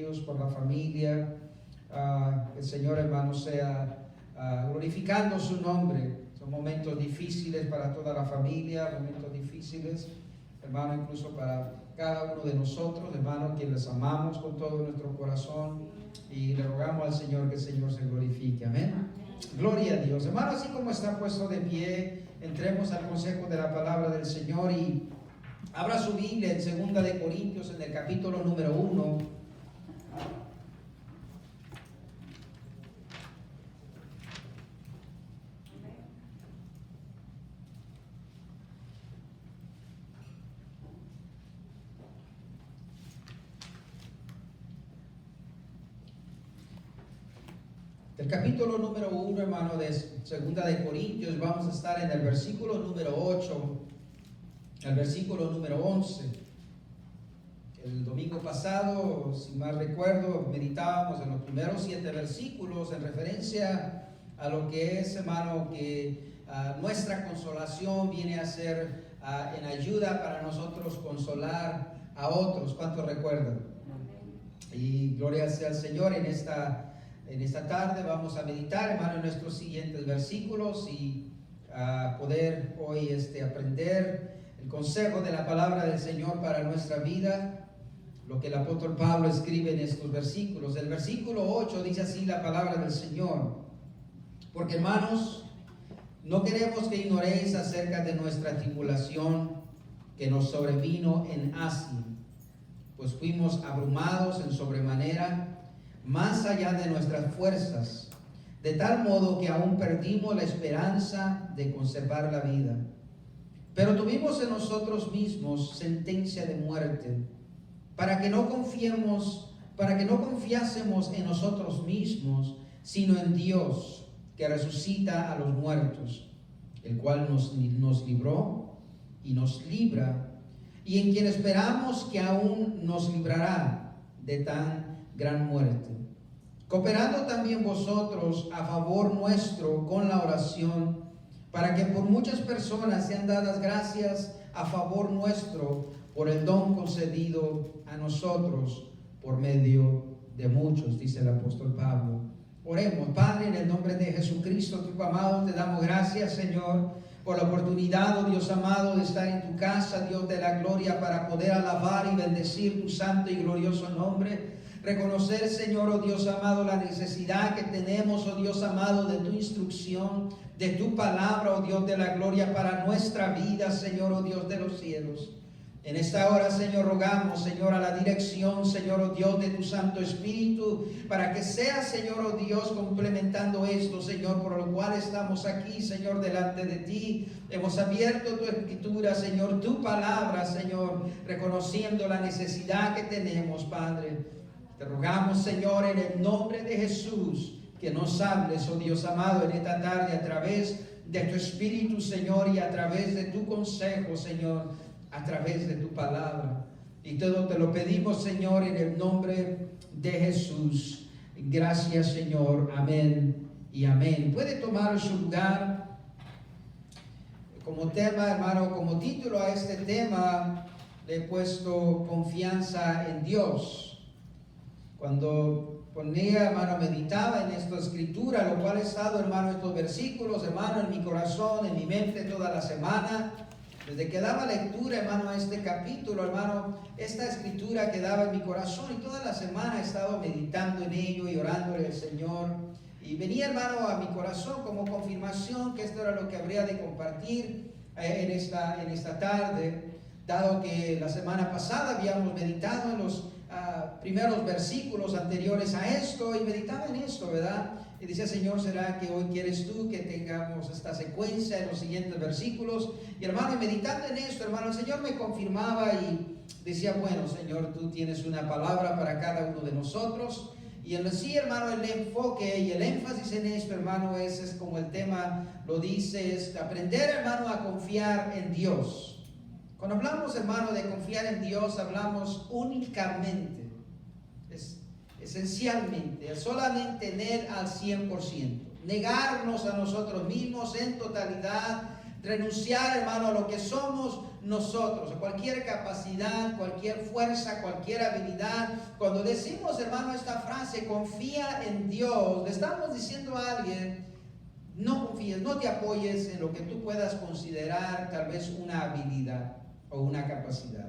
ellos, por la familia. El Señor, hermano, sea glorificando su nombre. Son momentos difíciles para toda la familia, momentos difíciles, hermano, incluso para cada uno de nosotros, hermano, que les amamos con todo nuestro corazón y le rogamos al Señor que el Señor se glorifique. Amén. Gloria a Dios. Hermano, así como está puesto de pie, entremos al consejo de la palabra del Señor y abra su Biblia en 2 de Corintios, en el capítulo número 1. El capítulo número 1, hermano, de 2 de Corintios, vamos a estar en el versículo número 8, el versículo número 11. El domingo pasado, si mal recuerdo, meditábamos en los primeros 7 versículos en referencia a lo que es, hermano, que nuestra consolación viene a ser en ayuda para nosotros consolar a otros. ¿Cuántos recuerdan? Y gloria sea al Señor. En esta tarde vamos a meditar, hermano, en nuestros siguientes versículos y poder hoy aprender el consejo de la palabra del Señor para nuestra vida, lo que el apóstol Pablo escribe en estos versículos. El versículo 8 dice así la palabra del Señor: porque, hermanos, no queremos que ignoréis acerca de nuestra tribulación que nos sobrevino en Asia, pues fuimos abrumados en sobremanera, más allá de nuestras fuerzas, de tal modo que aún perdimos la esperanza de conservar la vida. Pero tuvimos en nosotros mismos sentencia de muerte, para que no confiásemos en nosotros mismos, sino en Dios, que resucita a los muertos, el cual nos libró y nos libra, y en quien esperamos que aún nos librará de tan gran muerte, cooperando también vosotros a favor nuestro con la oración, para que por muchas personas sean dadas gracias a favor nuestro por el don concedido a nosotros por medio de muchos, dice el apóstol Pablo. Oremos. Padre, en el nombre de Jesucristo, tu amado, te damos gracias, Señor, por la oportunidad, oh Dios amado, de estar en tu casa, Dios de la gloria, para poder alabar y bendecir tu santo y glorioso nombre. Reconocer, Señor, oh Dios amado, la necesidad que tenemos, oh Dios amado, de tu instrucción, de tu palabra, oh Dios de la gloria, para nuestra vida, Señor, oh Dios de los cielos. En esta hora, Señor, rogamos, Señor, a la dirección, Señor, oh Dios, de tu Santo Espíritu, para que sea, Señor, oh Dios, complementando esto, Señor, por lo cual estamos aquí, Señor, delante de ti. Hemos abierto tu Escritura, Señor, tu palabra, Señor, reconociendo la necesidad que tenemos, Padre. Te rogamos, Señor, en el nombre de Jesús, que nos hables, oh Dios amado, en esta tarde a través de tu Espíritu, Señor, y a través de tu consejo, Señor, a través de tu palabra. Y todo te lo pedimos, Señor, en el nombre de Jesús. Gracias, Señor. Amén y amén. Puede tomar su lugar. Como tema, hermano, como título a este tema, le he puesto confianza en Dios. Cuando ponía, hermano, meditaba en esta escritura, lo cual he estado, hermano, estos versículos, hermano, en mi corazón, en mi mente toda la semana. Desde que daba lectura, hermano, a este capítulo, hermano, esta escritura quedaba en mi corazón y toda la semana he estado meditando en ello y orándole al Señor. Y venía, hermano, a mi corazón como confirmación que esto era lo que habría de compartir en esta tarde, dado que la semana pasada habíamos meditado en los primeros versículos anteriores a esto y meditaba en esto, ¿verdad? Y decía, Señor, ¿será que hoy quieres tú que tengamos esta secuencia en los siguientes versículos? Y hermano, y meditando en esto, hermano, el Señor me confirmaba y decía, bueno, Señor, tú tienes una palabra para cada uno de nosotros. Y en sí, hermano, el enfoque y el énfasis en esto, hermano, es como el tema lo dice, es aprender, hermano, a confiar en Dios. Cuando hablamos, hermano, de confiar en Dios, hablamos únicamente, esencialmente, solamente en Él al 100%. Negarnos a nosotros mismos en totalidad, renunciar, hermano, a lo que somos nosotros, cualquier capacidad, cualquier fuerza, cualquier habilidad, cuando decimos, hermano, esta frase, confía en Dios, le estamos diciendo a alguien, no confíes, no te apoyes en lo que tú puedas considerar tal vez una habilidad o una capacidad.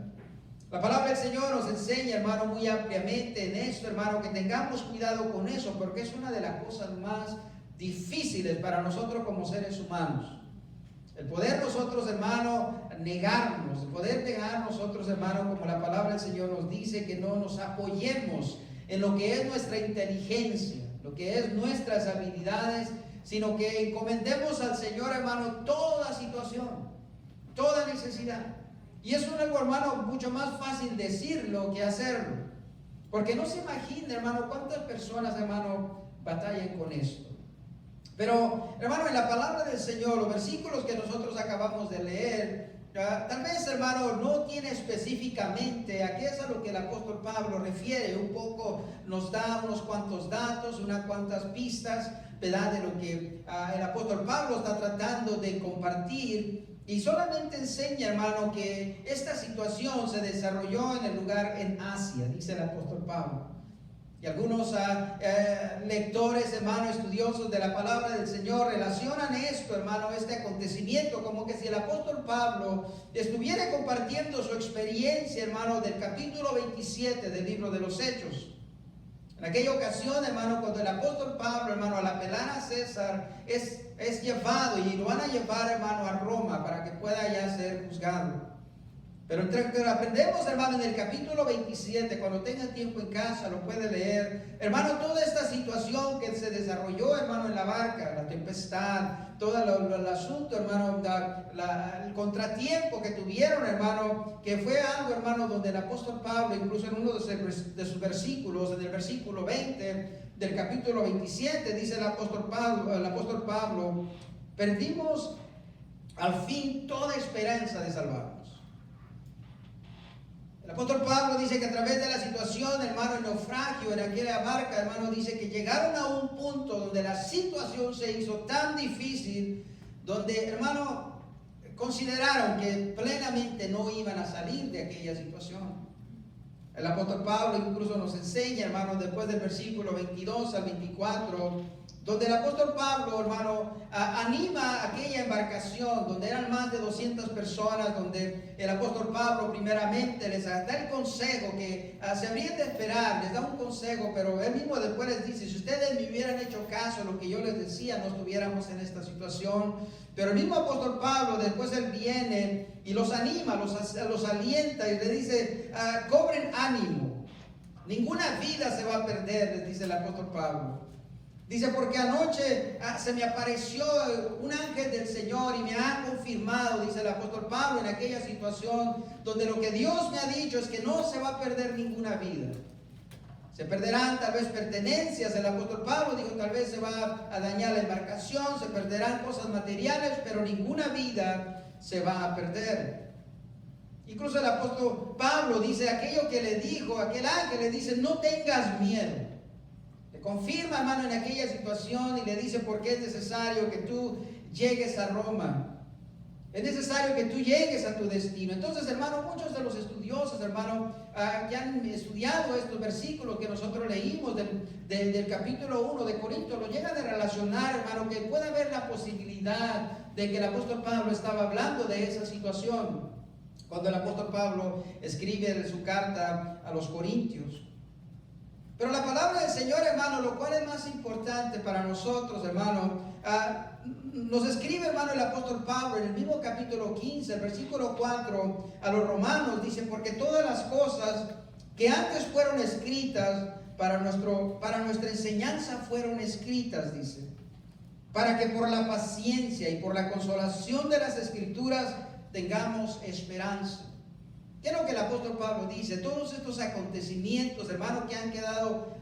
La palabra del Señor nos enseña, hermano, muy ampliamente en esto, hermano, que tengamos cuidado con eso, porque es una de las cosas más difíciles para nosotros como seres humanos. El poder nosotros, hermano, negarnos, el poder negar nosotros, hermano, como la palabra del Señor nos dice, que no nos apoyemos en lo que es nuestra inteligencia, lo que es nuestras habilidades, sino que encomendemos al Señor, hermano, toda situación, toda necesidad. Y es algo, hermano, mucho más fácil decirlo que hacerlo. Porque no se imagina, hermano, cuántas personas, hermano, batallan con esto. Pero, hermano, en la palabra del Señor, los versículos que nosotros acabamos de leer, tal vez, hermano, no tiene específicamente a qué es a lo que el apóstol Pablo refiere. Un poco nos da unos cuantos datos, unas cuantas pistas, ¿verdad?, de lo que el apóstol Pablo está tratando de compartir. Y solamente enseña, hermano, que esta situación se desarrolló en el lugar en Asia, dice el apóstol Pablo. Y algunos lectores, hermano, estudiosos de la palabra del Señor relacionan esto, hermano, este acontecimiento, como que si el apóstol Pablo estuviera compartiendo su experiencia, hermano, del capítulo 27 del libro de los Hechos. En aquella ocasión, hermano, cuando el apóstol Pablo, hermano, al apelar a César, es llevado y lo van a llevar, hermano, a Roma para que pueda ya ser juzgado. Pero aprendemos, hermano, en el capítulo 27, cuando tenga tiempo en casa, lo puede leer. Hermano, toda esta situación que se desarrolló, hermano, en la barca, la tempestad, todo el asunto, hermano, el contratiempo que tuvieron, hermano, que fue algo, hermano, donde el apóstol Pablo, incluso en uno de sus versículos, en el versículo 20 del capítulo 27, dice el apóstol Pablo, perdimos al fin toda esperanza de salvarnos. El apóstol Pablo dice que a través de la situación, hermano, el naufragio en aquella barca, hermano, dice que llegaron a un punto donde la situación se hizo tan difícil, donde, hermano, consideraron que plenamente no iban a salir de aquella situación. El apóstol Pablo incluso nos enseña, hermano, después del versículo 22 al 24, donde el apóstol Pablo, hermano, anima aquella embarcación, donde eran más de 200 personas, donde el apóstol Pablo primeramente les da el consejo que se habrían de esperar, les da un consejo, pero él mismo después les dice, si ustedes me hubieran hecho caso a lo que yo les decía, no estuviéramos en esta situación. Pero el mismo apóstol Pablo, después él viene y los anima, los alienta y le dice, cobren ánimo, ninguna vida se va a perder, les dice el apóstol Pablo. Dice, porque anoche se me apareció un ángel del Señor y me ha confirmado, dice el apóstol Pablo, en aquella situación donde lo que Dios me ha dicho es que no se va a perder ninguna vida. Se perderán tal vez pertenencias, el apóstol Pablo dijo, tal vez se va a dañar la embarcación, se perderán cosas materiales, pero ninguna vida se va a perder. Incluso el apóstol Pablo dice, aquello que le dijo, aquel ángel le dice, no tengas miedo. Confirma, hermano, en aquella situación y le dice por qué es necesario que tú llegues a Roma. Es necesario que tú llegues a tu destino. Entonces, hermano, muchos de los estudiosos, hermano, que han estudiado estos versículos que nosotros leímos del capítulo 1 de Corintios, lo llegan a relacionar, hermano, que puede haber la posibilidad de que el apóstol Pablo estaba hablando de esa situación. Cuando el apóstol Pablo escribe su carta a los Corintios. Pero la palabra del Señor, hermano, lo cual es más importante para nosotros, hermano, nos escribe, hermano, el apóstol Pablo en el mismo capítulo 15, el versículo 4, a los romanos, dice, porque todas las cosas que antes fueron escritas para nuestra enseñanza fueron escritas, dice, para que por la paciencia y por la consolación de las Escrituras tengamos esperanza. ¿Qué es lo que el apóstol Pablo dice? Todos estos acontecimientos, hermano, que han quedado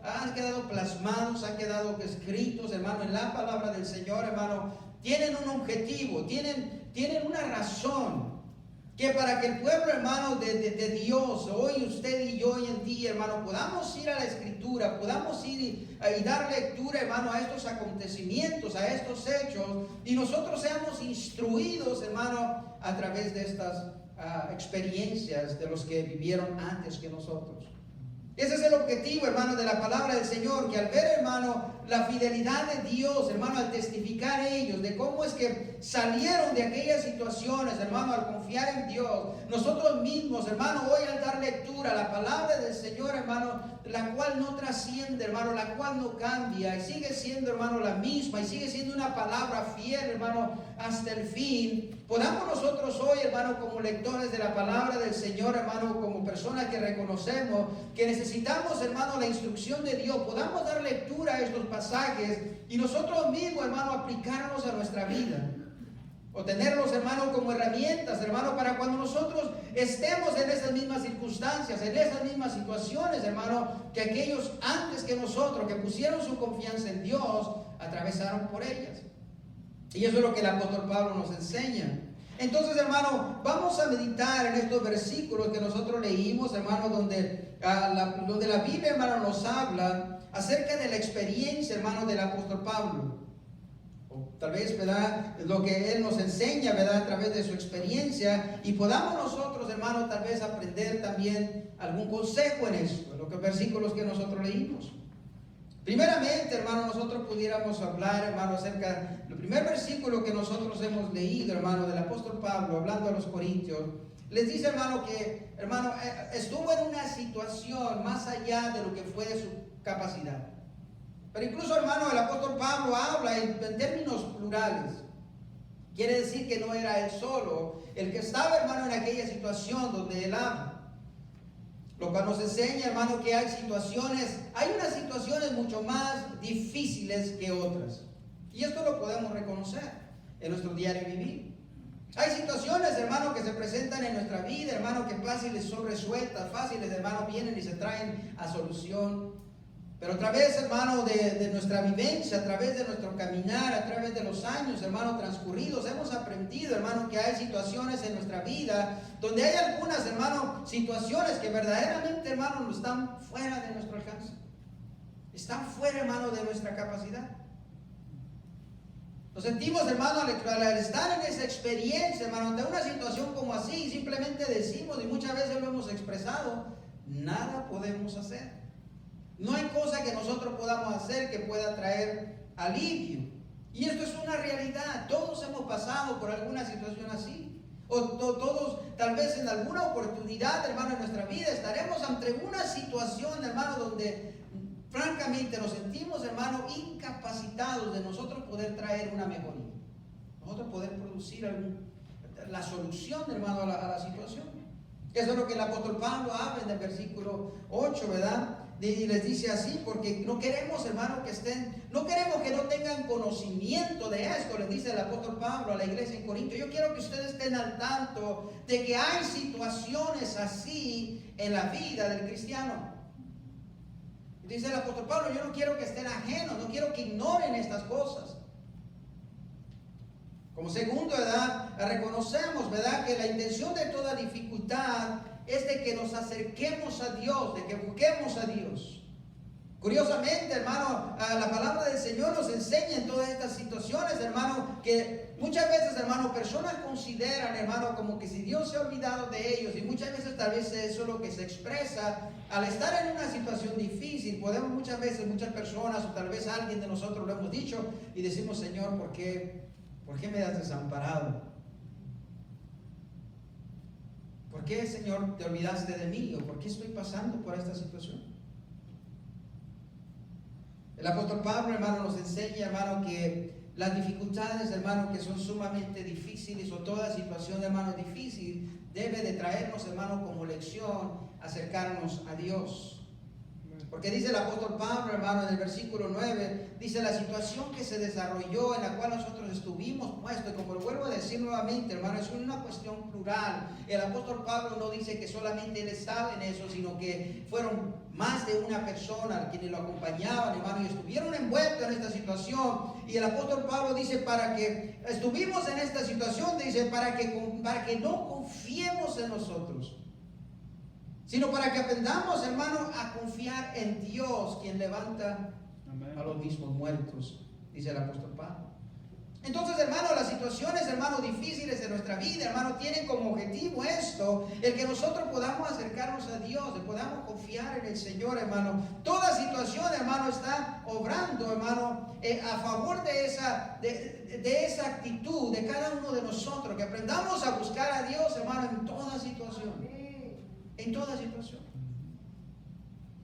plasmados, han quedado escritos, hermano, en la palabra del Señor, hermano, tienen un objetivo, tienen una razón. Que para que el pueblo, hermano, de Dios, hoy usted y yo hoy en día, hermano, podamos ir a la Escritura, podamos ir y dar lectura, hermano, a estos acontecimientos, a estos hechos, y nosotros seamos instruidos, hermano, a través de estas experiencias de los que vivieron antes que nosotros. Ese es el objetivo, hermano, de la palabra del Señor, que al ver, hermano, la fidelidad de Dios, hermano, al testificar ellos de cómo es que salieron de aquellas situaciones, hermano, al confiar en Dios, nosotros mismos, hermano, hoy al dar lectura a la palabra del Señor, hermano, la cual no trasciende, hermano, la cual no cambia y sigue siendo, hermano, la misma y sigue siendo una palabra fiel, hermano, hasta el fin. Podamos nosotros hoy, hermano, como lectores de la palabra del Señor, hermano, como personas que reconocemos que necesitamos, hermano, la instrucción de Dios, podamos dar lectura a estos pasajes y nosotros mismos, hermano, aplicarlos a nuestra vida. O tenerlos, hermano, como herramientas, hermano, para cuando nosotros estemos en esas mismas circunstancias, en esas mismas situaciones, hermano, que aquellos antes que nosotros, que pusieron su confianza en Dios, atravesaron por ellas. Y eso es lo que el apóstol Pablo nos enseña. Entonces, hermano, vamos a meditar en estos versículos que nosotros leímos, hermano, donde la Biblia, hermano, nos habla acerca de la experiencia, hermano, del apóstol Pablo. O tal vez, ¿verdad?, lo que él nos enseña, ¿verdad?, a través de su experiencia, y podamos nosotros, hermano, tal vez aprender también algún consejo en eso, en los versículos que nosotros leímos. Primeramente, hermano, nosotros pudiéramos hablar, hermano, acerca del primer versículo que nosotros hemos leído, hermano, del apóstol Pablo, hablando a los corintios. Les dice, hermano, que, hermano, estuvo en una situación más allá de lo que fue de su capacidad. Pero incluso, hermano, el apóstol Pablo habla en términos plurales. Quiere decir que no era él solo el que estaba, hermano, en aquella situación donde él habla. Lo cual nos enseña, hermano, que hay unas situaciones mucho más difíciles que otras. Y esto lo podemos reconocer en nuestro diario vivir. Hay situaciones, hermano, que se presentan en nuestra vida, hermano, que fáciles son resueltas, fáciles, hermano, vienen y se traen a solución. Pero a través, hermano, de nuestra vivencia, a través de nuestro caminar, a través de los años, hermano, transcurridos, hemos aprendido, hermano, que hay situaciones en nuestra vida donde hay algunas, hermano, situaciones que verdaderamente, hermano, no están fuera de nuestro alcance. Están fuera, hermano, de nuestra capacidad. Nos sentimos, hermano, al estar en esa experiencia, hermano, de una situación como así, simplemente decimos, y muchas veces lo hemos expresado, nada podemos hacer. No hay cosa que nosotros podamos hacer que pueda traer alivio. Y esto es una realidad. Todos hemos pasado por alguna situación así. O todos, tal vez en alguna oportunidad, hermano, en nuestra vida estaremos ante una situación, hermano, donde francamente nos sentimos, hermano, incapacitados de nosotros poder traer una mejoría. Nosotros poder producir la solución, hermano, a la situación. Eso es lo que el apóstol Pablo habla en el versículo 8, ¿verdad? Y les dice así, porque no queremos, hermano, no queremos que no tengan conocimiento de esto, les dice el apóstol Pablo a la iglesia en Corinto. Yo quiero que ustedes estén al tanto de que hay situaciones así en la vida del cristiano. Dice el apóstol Pablo, yo no quiero que estén ajenos, no quiero que ignoren estas cosas. Como segundo, ¿verdad?, reconocemos, ¿verdad?, que la intención de toda dificultad es de que nos acerquemos a Dios, de que busquemos a Dios. Curiosamente, hermano, la palabra del Señor nos enseña en todas estas situaciones, hermano, que muchas veces, hermano, personas consideran, hermano, como que si Dios se ha olvidado de ellos, y muchas veces tal vez eso es lo que se expresa al estar en una situación difícil. Podemos muchas veces, muchas personas, o tal vez alguien de nosotros lo hemos dicho, y decimos, Señor, ¿por qué me has desamparado? ¿Por qué, Señor, te olvidaste de mí? ¿O por qué estoy pasando por esta situación? El apóstol Pablo, hermano, nos enseña, hermano, que las dificultades, hermano, que son sumamente difíciles, o toda situación, hermano, difícil, debe de traernos, hermano, como lección, acercarnos a Dios. Porque dice el apóstol Pablo, hermano, en el versículo 9, dice la situación que se desarrolló en la cual nosotros estuvimos puestos, y como lo vuelvo a decir nuevamente, hermano, es una cuestión plural. El apóstol Pablo no dice que solamente él estaba en eso, sino que fueron más de una persona quienes lo acompañaban, hermano, y estuvieron envueltos en esta situación. Y el apóstol Pablo dice, para que estuvimos en esta situación, dice, para que no confiemos en nosotros, sino para que aprendamos, hermano, a confiar en Dios, quien levanta a los mismos muertos, dice el apóstol Pablo. Entonces, hermano, las situaciones, hermano, difíciles de nuestra vida, hermano, tienen como objetivo esto, el que nosotros podamos acercarnos a Dios, que podamos confiar en el Señor, hermano. Toda situación, hermano, está obrando, hermano, a favor de esa actitud de cada uno de nosotros, que aprendamos a buscar a Dios, hermano, en toda situación. En toda situación.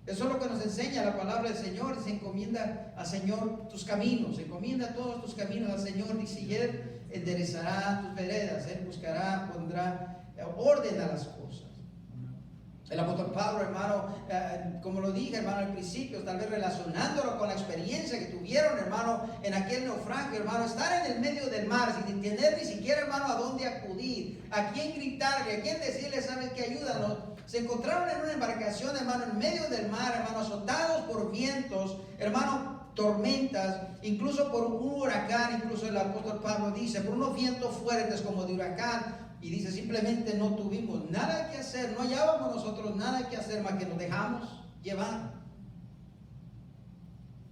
Eso es lo que nos enseña la palabra del Señor. Se encomienda al Señor tus caminos, encomienda todos tus caminos al Señor, dice, y Él enderezará tus veredas, Él buscará, pondrá orden a las cosas. El apóstol Pablo, hermano, como lo dije, hermano, al principio, tal vez relacionándolo con la experiencia que tuvieron, hermano, en aquel naufragio, hermano, estar en el medio del mar sin tener ni siquiera, hermano, a dónde acudir, a quién gritarle, a quién decirle, ¿sabes qué? Ayúdanos. Se encontraron en una embarcación, hermano, en medio del mar, hermano, azotados por vientos, hermano, tormentas, incluso por un huracán. Incluso el apóstol Pablo dice, por unos vientos fuertes como de huracán. Y dice, simplemente no tuvimos nada que hacer, no hallábamos nosotros nada que hacer más que nos dejamos llevar.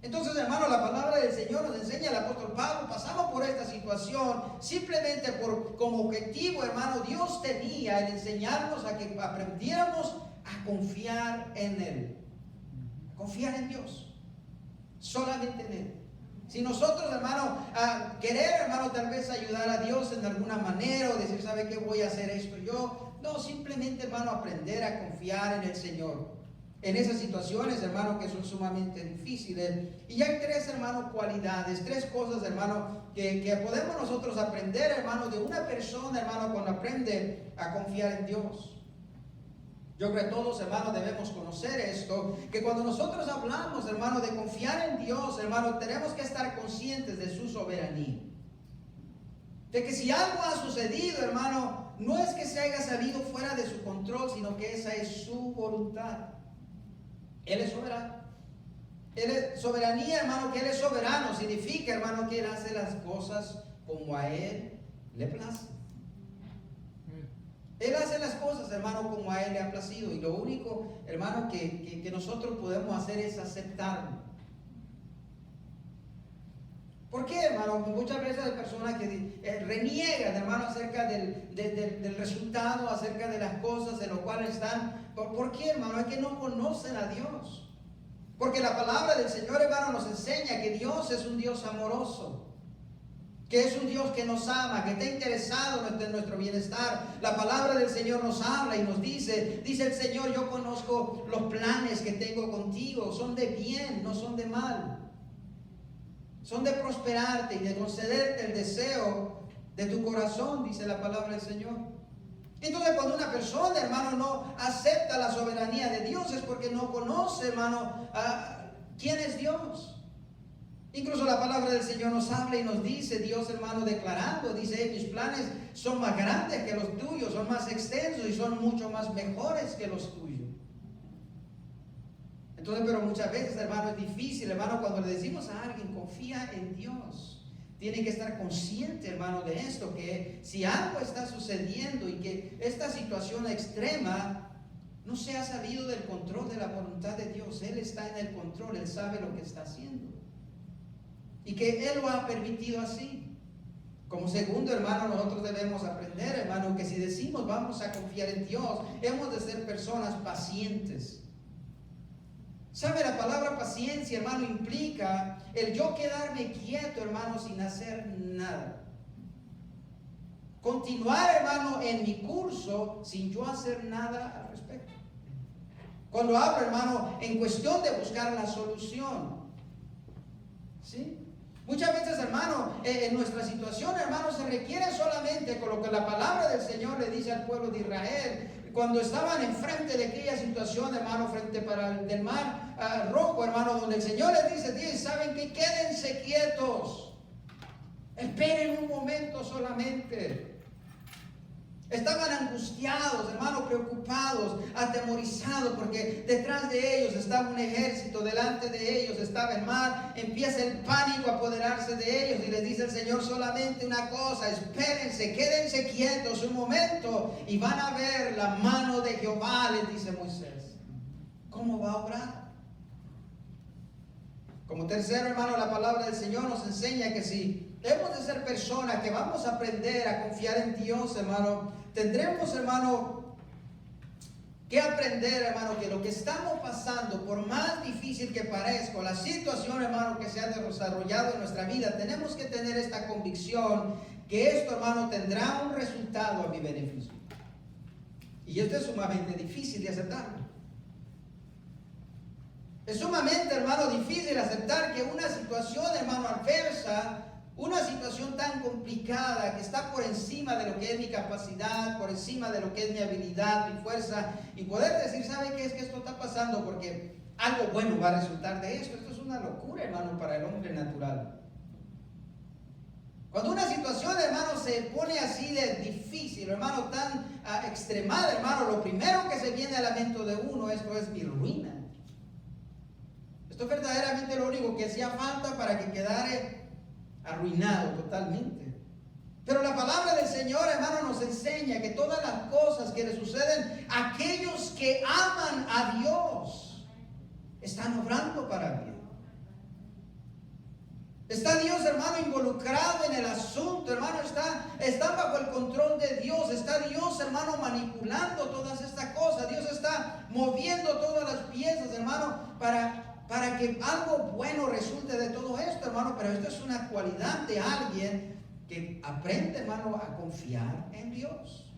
Entonces, hermano, la palabra del Señor nos enseña, el apóstol Pablo, pasamos por esta situación simplemente como objetivo, hermano, Dios tenía el enseñarnos a que aprendiéramos a confiar en Él. Confiar en Dios. Solamente en Él. Si nosotros, hermano, querer, hermano, tal vez ayudar a Dios en alguna manera o decir, ¿sabe qué? Voy a hacer esto yo. No, simplemente, hermano, aprender a confiar en el Señor. En esas situaciones, hermano, que son sumamente difíciles. Y hay tres, hermano, cualidades, tres cosas, hermano, que podemos nosotros aprender, hermano, de una persona, hermano, cuando aprende a confiar en Dios. Yo creo que todos, hermano, debemos conocer esto, que cuando nosotros hablamos, hermano, de confiar en Dios, hermano, tenemos que estar conscientes de su soberanía. De que si algo ha sucedido, hermano, no es que se haya salido fuera de su control, sino que esa es su voluntad. Él es soberano. Él es soberanía, hermano, que Él es soberano. Significa, hermano, que Él hace las cosas como a Él le place. Él hace las cosas, hermano, como a Él le ha placido. Y lo único, hermano, que nosotros podemos hacer es aceptarlo. ¿Por qué, hermano? Muchas veces hay personas que reniegan, hermano, acerca del resultado, acerca de las cosas en las cuales están. ¿Por qué, hermano? Es que no conocen a Dios. Porque la palabra del Señor, hermano, nos enseña que Dios es un Dios amoroso. Que es un Dios que nos ama, que está interesado en nuestro bienestar. La palabra del Señor nos habla y nos dice el Señor, yo conozco los planes que tengo contigo, son de bien, no son de mal. Son de prosperarte y de concederte el deseo de tu corazón, dice la palabra del Señor. Entonces, cuando una persona, hermano, no acepta la soberanía de Dios, es porque no conoce, hermano, quién es Dios. Incluso la palabra del Señor nos habla y nos dice, Dios, hermano, declarando, dice, mis planes son más grandes que los tuyos, son más extensos y son mucho más mejores que los tuyos. Entonces, pero muchas veces, hermano, es difícil, hermano, cuando le decimos a alguien, confía en Dios. Tiene que estar consciente, hermano, de esto, que si algo está sucediendo y que esta situación extrema no se ha salido del control de la voluntad de Dios, Él está en el control, Él sabe lo que está haciendo. Y que Él lo ha permitido así. Como segundo, hermano, nosotros debemos aprender, hermano, que si decimos vamos a confiar en Dios, hemos de ser personas pacientes. ¿Sabe? La palabra paciencia, hermano, implica el yo quedarme quieto, hermano, sin hacer nada. Continuar, hermano, en mi curso sin yo hacer nada al respecto. Cuando hablo, hermano, en cuestión de buscar la solución. ¿Sí? Muchas veces, hermano, en nuestra situación, hermano, se requiere solamente con lo que la palabra del Señor le dice al pueblo de Israel. Cuando estaban enfrente de aquella situación, hermano, frente del mar rojo, hermano, donde el Señor les dice, ¿saben qué? Quédense quietos. Esperen un momento solamente. Estaban angustiados, hermano, preocupados, atemorizados, porque detrás de ellos estaba un ejército, delante de ellos estaba el mar. Empieza el pánico a apoderarse de ellos y les dice el Señor solamente una cosa: espérense, quédense quietos un momento y van a ver la mano de Jehová, les dice Moisés. ¿Cómo va a obrar? Como tercero, hermano, la palabra del Señor nos enseña que si Debemos de ser personas que vamos a aprender a confiar en Dios, hermano. Tendremos, hermano, que aprender, hermano, que lo que estamos pasando, por más difícil que parezca, la situación, hermano, que se ha desarrollado en nuestra vida, tenemos que tener esta convicción que esto, hermano, tendrá un resultado a mi beneficio. Y esto es sumamente difícil de aceptar. Es sumamente, hermano, difícil aceptar que una situación, hermano, adversa, una situación tan complicada que está por encima de lo que es mi capacidad, por encima de lo que es mi habilidad, mi fuerza, y poder decir, ¿sabe qué es que esto está pasando? Porque algo bueno va a resultar de esto. Esto es una locura, hermano, para el hombre natural. Cuando una situación, hermano, se pone así de difícil, hermano, tan extremada, hermano, lo primero que se viene a la mente de uno, esto es mi ruina. Esto es verdaderamente lo único que hacía falta para que quedara arruinado totalmente. Pero la palabra del Señor, hermano, nos enseña que todas las cosas que le suceden a aquellos que aman a Dios están obrando para bien. Está Dios, hermano, involucrado en el asunto, hermano, está bajo el control de Dios. Está Dios, hermano, manipulando todas estas cosas. Dios está moviendo todas las piezas, hermano, para que algo bueno resulte de todo esto, hermano. Pero esto es una cualidad de alguien que aprende, hermano, a confiar en Dios,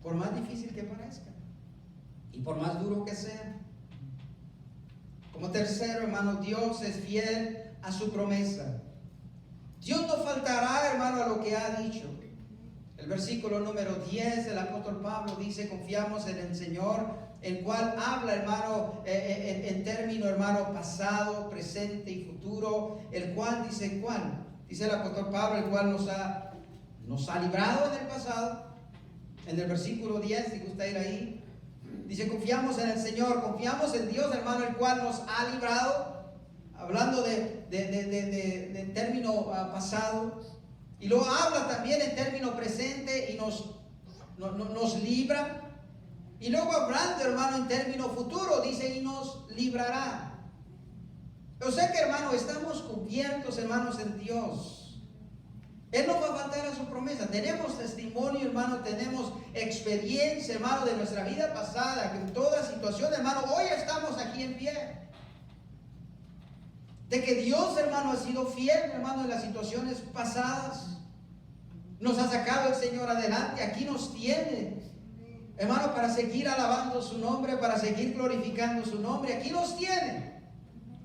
por más difícil que parezca y por más duro que sea. Como tercero, hermano, Dios es fiel a su promesa. Dios no faltará, hermano, a lo que ha dicho. El versículo número 10, el apóstol Pablo dice: confiamos en el Señor, el cual habla, hermano, en término, hermano, pasado, presente y futuro. El cual dice, ¿cuál? Dice el apóstol Pablo, el cual nos ha librado en el pasado. En el versículo 10, si gusta ir ahí, dice: confiamos en el Señor, confiamos en Dios, hermano, el cual nos ha librado. Hablando de término pasado. Y luego habla también en término presente y nos libra. Y luego hablando, hermano, en término futuro, dice: y nos librará. O sea que, hermano, estamos cubiertos, hermanos, en Dios. Él no va a faltar a su promesa. Tenemos testimonio, hermano, tenemos experiencia, hermano, de nuestra vida pasada, que en toda situación, hermano, hoy estamos aquí en pie. De que Dios, hermano, ha sido fiel, hermano, en las situaciones pasadas. Nos ha sacado el Señor adelante. Aquí nos tiene, hermano, para seguir alabando su nombre, para seguir glorificando su nombre. Aquí nos tiene.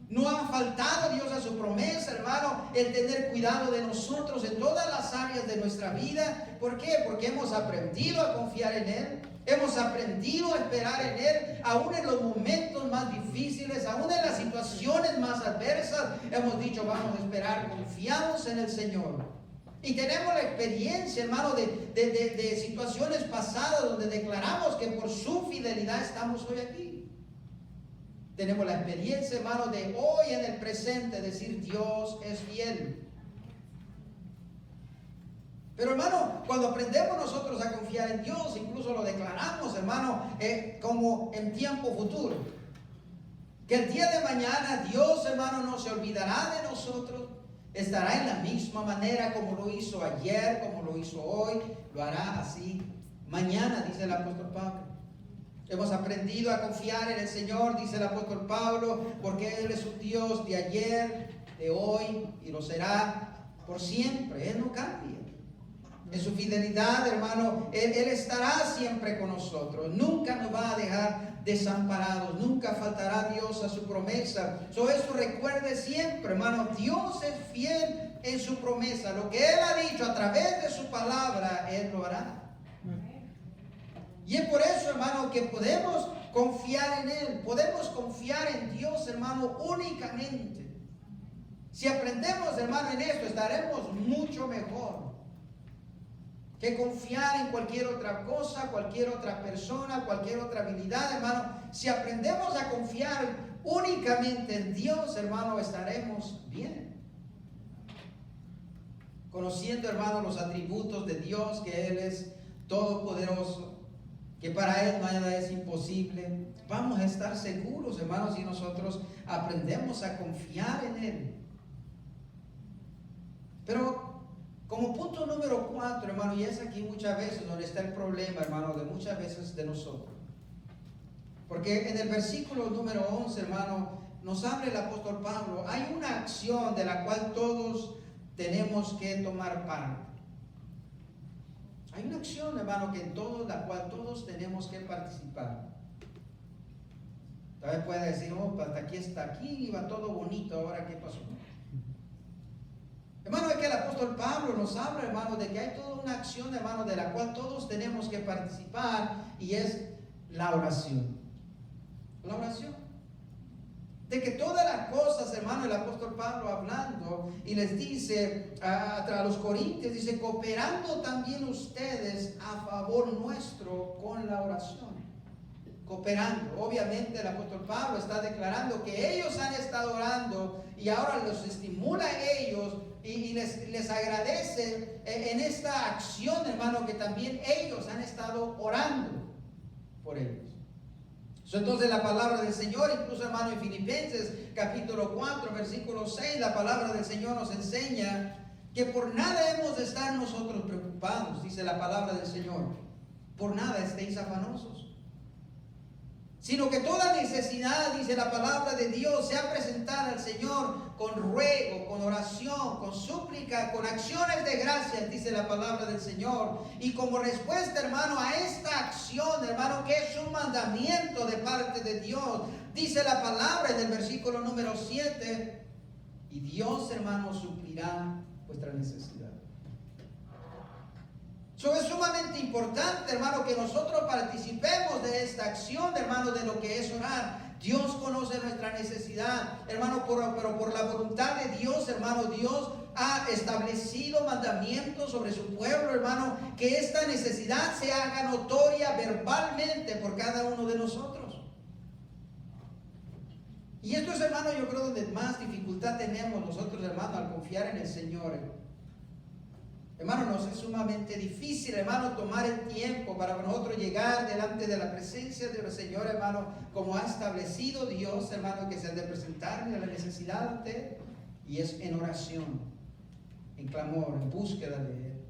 No ha faltado Dios a su promesa, hermano, el tener cuidado de nosotros en todas las áreas de nuestra vida. ¿Por qué? Porque hemos aprendido a confiar en Él. Hemos aprendido a esperar en Él, aún en los momentos más difíciles, aún en las situaciones más adversas. Hemos dicho: vamos a esperar, confiamos en el Señor. Y tenemos la experiencia, hermano, de situaciones pasadas donde declaramos que por su fidelidad estamos hoy aquí. Tenemos la experiencia, hermano, de hoy en el presente decir: Dios es fiel. Pero, hermano, cuando aprendemos nosotros a confiar en Dios, incluso lo declaramos, hermano, como en tiempo futuro. Que el día de mañana Dios, hermano, no se olvidará de nosotros. Estará en la misma manera como lo hizo ayer, como lo hizo hoy. Lo hará así mañana, dice el apóstol Pablo. Hemos aprendido a confiar en el Señor, dice el apóstol Pablo, porque Él es un Dios de ayer, de hoy, y lo será por siempre. Él no cambia. En su fidelidad, hermano, Él estará siempre con nosotros. Nunca nos va a dejar desamparados. Nunca faltará Dios a su promesa. Eso recuerde siempre, hermano. Dios es fiel en su promesa. Lo que Él ha dicho a través de su palabra, Él lo hará. Y es por eso, hermano, que podemos confiar en Él. Podemos confiar en Dios, hermano, únicamente. Si aprendemos, hermano, en esto, estaremos mucho mejor que confiar en cualquier otra cosa, cualquier otra persona, cualquier otra habilidad, hermano. Si aprendemos a confiar únicamente en Dios, hermano, estaremos bien. Conociendo, hermano, los atributos de Dios, que Él es todopoderoso, que para Él nada es imposible, vamos a estar seguros, hermanos, si nosotros aprendemos a confiar en Él. Pero Como punto número 4, hermano, y es aquí muchas veces donde está el problema, hermano, de muchas veces de nosotros. Porque en el versículo número 11, hermano, nos habla el apóstol Pablo, hay una acción de la cual todos tenemos que tomar parte. Hay una acción, hermano, la cual todos tenemos que participar. Tal vez pueda decir, oh, hasta aquí iba todo bonito, ahora ¿qué pasó? Hermano, es que el apóstol Pablo nos habla, hermano, de que hay toda una acción, hermano, de la cual todos tenemos que participar, y es la oración. La oración. De que todas las cosas, hermano, el apóstol Pablo hablando, y les dice a los corintios, dice, cooperando también ustedes a favor nuestro con la oración. Cooperando. Obviamente el apóstol Pablo está declarando que ellos han estado orando, y ahora los estimula a ellos y les agradece en esta acción, hermano, que también ellos han estado orando por ellos. Entonces la palabra del Señor, incluso, hermano, en Filipenses capítulo 4, versículo 6, la palabra del Señor nos enseña que por nada hemos de estar nosotros preocupados, dice la palabra del Señor. Por nada estéis afanosos, sino que toda necesidad, dice la palabra de Dios, sea presentada al Señor con ruego, con oración, con súplica, con acciones de gracias, dice la palabra del Señor. Y como respuesta, hermano, a esta acción, hermano, que es un mandamiento de parte de Dios, dice la palabra en el versículo número 7, y Dios, hermano, suplirá vuestra necesidad. Es sumamente importante, hermano, que nosotros participemos de esta acción, hermano, de lo que es orar. Dios conoce nuestra necesidad, hermano, pero por la voluntad de Dios, hermano, Dios ha establecido mandamientos sobre su pueblo, hermano, que esta necesidad se haga notoria verbalmente por cada uno de nosotros. Y esto es, hermano, yo creo donde más dificultad tenemos nosotros, hermano, al confiar en el Señor. Hermano, nos es sumamente difícil, hermano, tomar el tiempo para nosotros llegar delante de la presencia del Señor, hermano, como ha establecido Dios, hermano, que se ha de presentarle la necesidad de Él, y es en oración, en clamor, en búsqueda de Él.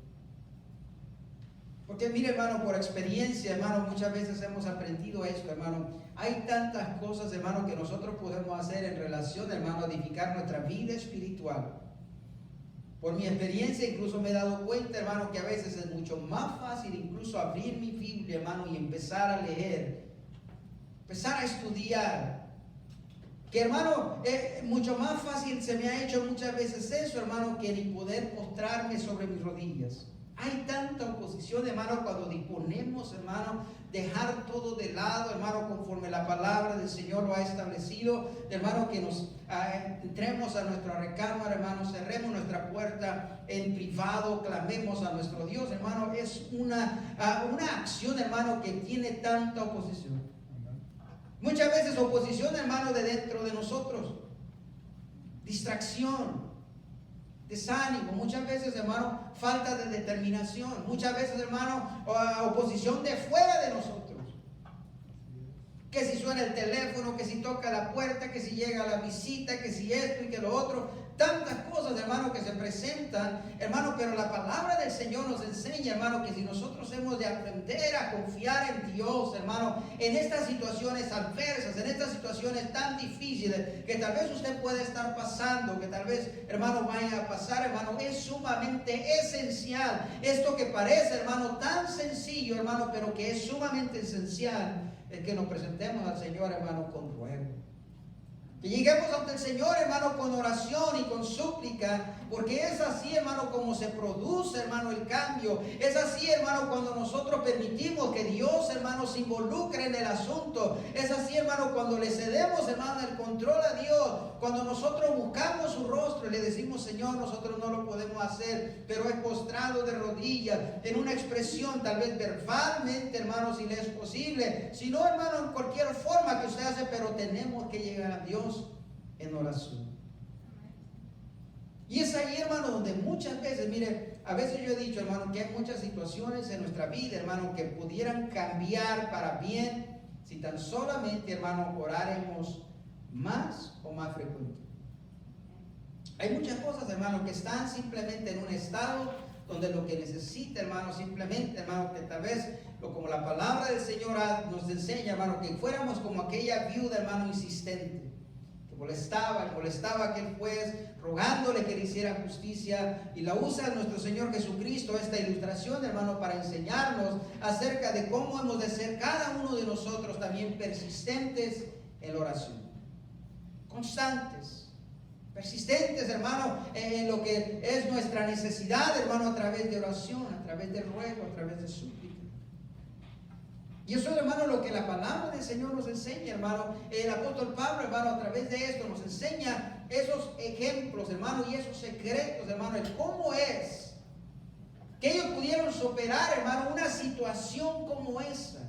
Porque mire, hermano, por experiencia, hermano, muchas veces hemos aprendido esto, hermano. Hay tantas cosas, hermano, que nosotros podemos hacer en relación, hermano, a edificar nuestra vida espiritual. Por mi experiencia, incluso me he dado cuenta, hermano, que a veces es mucho más fácil incluso abrir mi Biblia, hermano, y empezar a leer, empezar a estudiar. Que, hermano, mucho más fácil se me ha hecho muchas veces eso, hermano, que ni poder postrarme sobre mis rodillas. Hay tanta oposición, hermano, cuando disponemos, hermano, dejar todo de lado, hermano, conforme la palabra del Señor lo ha establecido, hermano, que nos entremos a nuestra recámara, hermano, cerremos nuestra puerta en privado, clamemos a nuestro Dios, hermano. Es una acción, hermano, que tiene tanta oposición. Muchas veces oposición, hermano, de dentro de nosotros, distracción, desánimo, muchas veces, hermano, falta de determinación, muchas veces, hermano, oposición de fuera de nosotros. Que si suena el teléfono, que si toca la puerta, que si llega la visita, que si esto y que lo otro. Tantas cosas, hermano, que se presentan, hermano, pero la palabra del Señor nos enseña, hermano, que si nosotros hemos de aprender a confiar en Dios, hermano, en estas situaciones adversas, en estas situaciones tan difíciles que tal vez usted puede estar pasando, que tal vez, hermano, vaya a pasar, hermano, es sumamente esencial. Esto que parece, hermano, tan sencillo, hermano, pero que es sumamente esencial, es que nos presentemos al Señor, hermano, con ruego. Que lleguemos ante el Señor, hermano, con oración y con súplica, porque es así, hermano, como se produce, hermano, el cambio. Es así, hermano, cuando nosotros permitimos que Dios, hermano, se involucre en el asunto. Es así, hermano, cuando le cedemos, hermano, el control a Dios. Cuando nosotros buscamos su rostro y le decimos, Señor, nosotros no lo podemos hacer, pero es postrado de rodillas, en una expresión, tal vez verbalmente, hermano, si le es posible. Si no, hermano, en cualquier forma que usted hace, pero tenemos que llegar a Dios en oración. Y es ahí, hermano, donde muchas veces, mire, a veces yo he dicho, hermano, que hay muchas situaciones en nuestra vida, hermano, que pudieran cambiar para bien si tan solamente, hermano, oráramos más o más frecuente. Hay muchas cosas, hermano, que están simplemente en un estado donde lo que necesita, hermano, simplemente, hermano, que tal vez, como la palabra del Señor nos enseña, hermano, que fuéramos como aquella viuda, hermano, insistente, que molestaba a aquel juez, rogándole que le hiciera justicia, y la usa nuestro Señor Jesucristo, esta ilustración, hermano, para enseñarnos acerca de cómo hemos de ser cada uno de nosotros también persistentes en la oración, constantes, persistentes, hermano, en lo que es nuestra necesidad, hermano, a través de oración, a través de ruego, a través de súplica. Y eso, hermano, lo que la palabra del Señor nos enseña, hermano. El apóstol Pablo, hermano, a través de esto nos enseña esos ejemplos, hermano, y esos secretos, hermano, el cómo es que ellos pudieron superar, hermano, una situación como esa,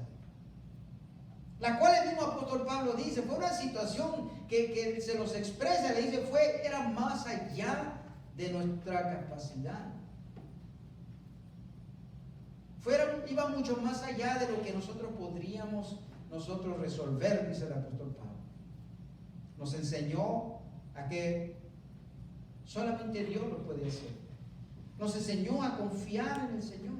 la cual el mismo apóstol Pablo dice, fue una situación que se los expresa, le dice, era más allá de nuestra capacidad. Iba mucho más allá de lo que nosotros podríamos resolver, dice el apóstol Pablo. Nos enseñó a que solamente Dios lo puede hacer. Nos enseñó a confiar en el Señor.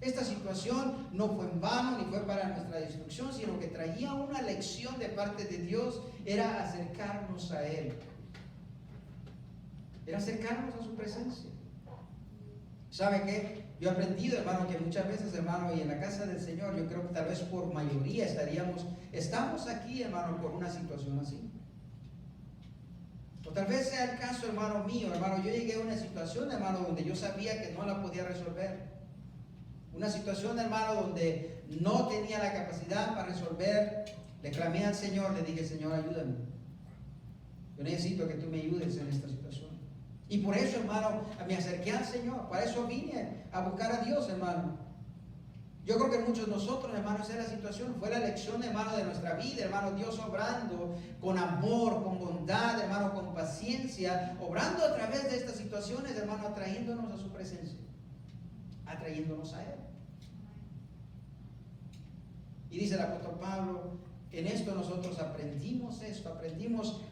Esta situación no fue en vano ni fue para nuestra destrucción, sino que traía una lección de parte de Dios, era acercarnos a Él. Era acercarnos a su presencia. ¿Sabe qué? Yo he aprendido, hermano, que muchas veces, hermano, y en la casa del Señor, yo creo que tal vez por mayoría estamos aquí, hermano, por una situación así. O tal vez sea el caso, hermano mío, hermano, yo llegué a una situación, hermano, donde yo sabía que no la podía resolver. Una situación, hermano, donde no tenía la capacidad para resolver. Le clamé al Señor, le dije, Señor, ayúdame. Yo necesito que tú me ayudes en esta situación. Y por eso, hermano, me acerqué al Señor. Para eso vine a buscar a Dios, hermano. Yo creo que muchos de nosotros, hermano, esa es la situación. Fue la lección, hermano, de nuestra vida, hermano. Dios obrando con amor, con bondad, hermano, con paciencia. Obrando a través de estas situaciones, hermano, atrayéndonos a su presencia. Atrayéndonos a Él. Y dice el apóstol Pablo, en esto nosotros aprendimos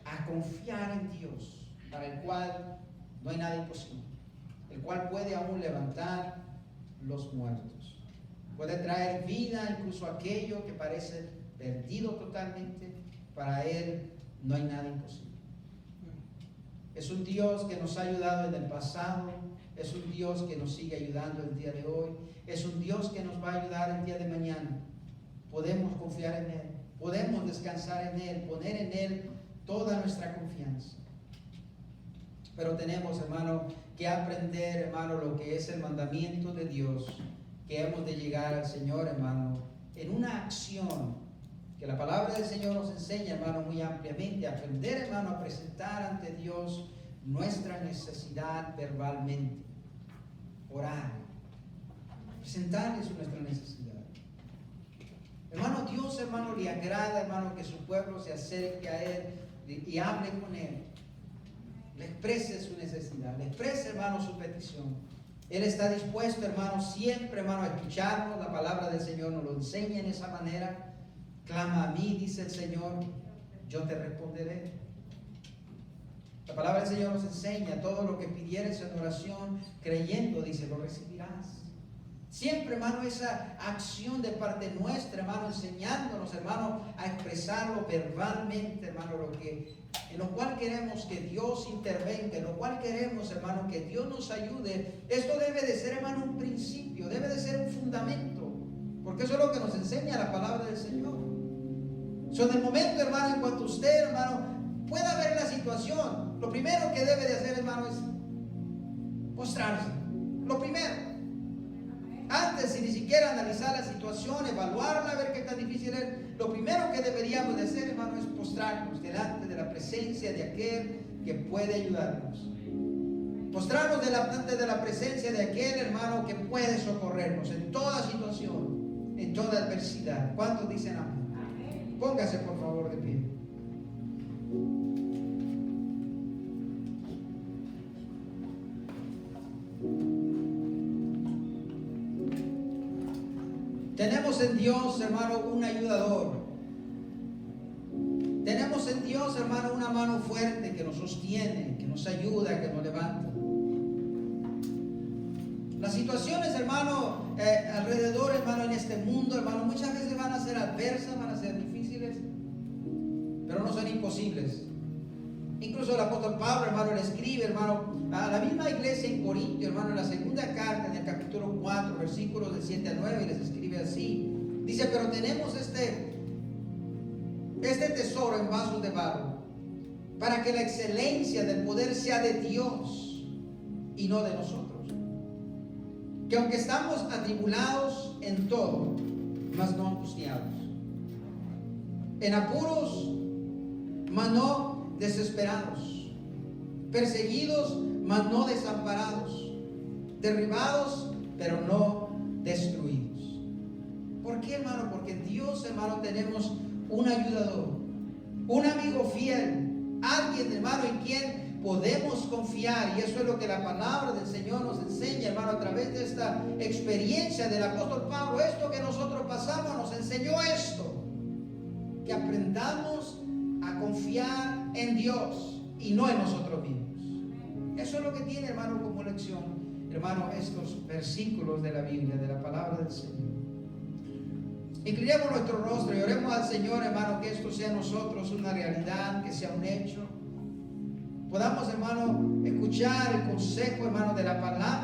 a confiar en Dios, para el cual no hay nada imposible, el cual puede aún levantar los muertos, puede traer vida incluso a aquello que parece perdido totalmente. Para Él no hay nada imposible. Es un Dios que nos ha ayudado en el pasado, es un Dios que nos sigue ayudando el día de hoy, es un Dios que nos va a ayudar el día de mañana. Podemos confiar en Él, podemos descansar en Él, poner en Él toda nuestra confianza. Pero tenemos, hermano, que aprender, hermano, lo que es el mandamiento de Dios, que hemos de llegar al Señor, hermano, en una acción, que la palabra del Señor nos enseña, hermano, muy ampliamente, aprender, hermano, a presentar ante Dios nuestra necesidad verbalmente, orar, presentarles nuestra necesidad. Hermano, Dios, hermano, le agrada, hermano, que su pueblo se acerque a Él y hable con Él. Le exprese su necesidad, le exprese, hermano, su petición. Él está dispuesto, hermano, siempre, hermano, a escucharnos. La palabra del Señor nos lo enseña en esa manera. Clama a mí, dice el Señor, yo te responderé. La palabra del Señor nos enseña todo lo que pidieres en oración, creyendo, dice, lo recibirás. Siempre, hermano, esa acción de parte nuestra, hermano, enseñándonos, hermano, a expresarlo verbalmente, hermano, en lo cual queremos que Dios intervenga, en lo cual queremos, hermano, que Dios nos ayude. Esto debe de ser, hermano, un principio, debe de ser un fundamento, porque eso es lo que nos enseña la palabra del Señor. En el momento, hermano, en cuanto usted, hermano, pueda ver la situación, lo primero que debe de hacer, hermano, es postrarse. Lo primero. Antes de ni siquiera analizar la situación, evaluarla, ver qué tan difícil es, lo primero que deberíamos de hacer, hermano, es postrarnos delante de la presencia de aquel que puede ayudarnos. Postrarnos delante de la presencia de aquel, hermano, que puede socorrernos en toda situación, en toda adversidad. ¿Cuántos dicen amén? Póngase, por favor, de pie. Tenemos en Dios, hermano, un ayudador. Tenemos en Dios, hermano, una mano fuerte que nos sostiene, que nos ayuda, que nos levanta. Las situaciones, hermano, alrededor, hermano, en este mundo, hermano, muchas veces van a ser adversas, van a ser difíciles, pero no son imposibles. Incluso el apóstol Pablo, hermano, le escribe, hermano, a la misma iglesia en Corintio, hermano, en la segunda carta, en el capítulo 4, versículos del 7 al 9, y les escribe así. Dice, pero tenemos este tesoro en vasos de barro, para que la excelencia del poder sea de Dios y no de nosotros. Que aunque estamos atribulados en todo, mas no angustiados, en apuros, mas no desesperados, perseguidos, mas no desamparados, derribados, pero no destruidos. ¿Por qué, hermano? Porque en Dios, hermano, tenemos un ayudador, un amigo fiel, alguien, hermano, en quien podemos confiar. Y eso es lo que la palabra del Señor nos enseña, hermano, a través de esta experiencia del apóstol Pablo. Esto que nosotros pasamos nos enseñó esto, que aprendamos a confiar en Dios y no en nosotros mismos. Eso es lo que tiene, hermano, como lección, hermano, estos versículos de la Biblia, de la palabra del Señor. Inclinemos nuestro rostro y oremos al Señor, hermano, que esto sea en nosotros una realidad, que sea un hecho. Podamos, hermano, escuchar el consejo, hermano, de la palabra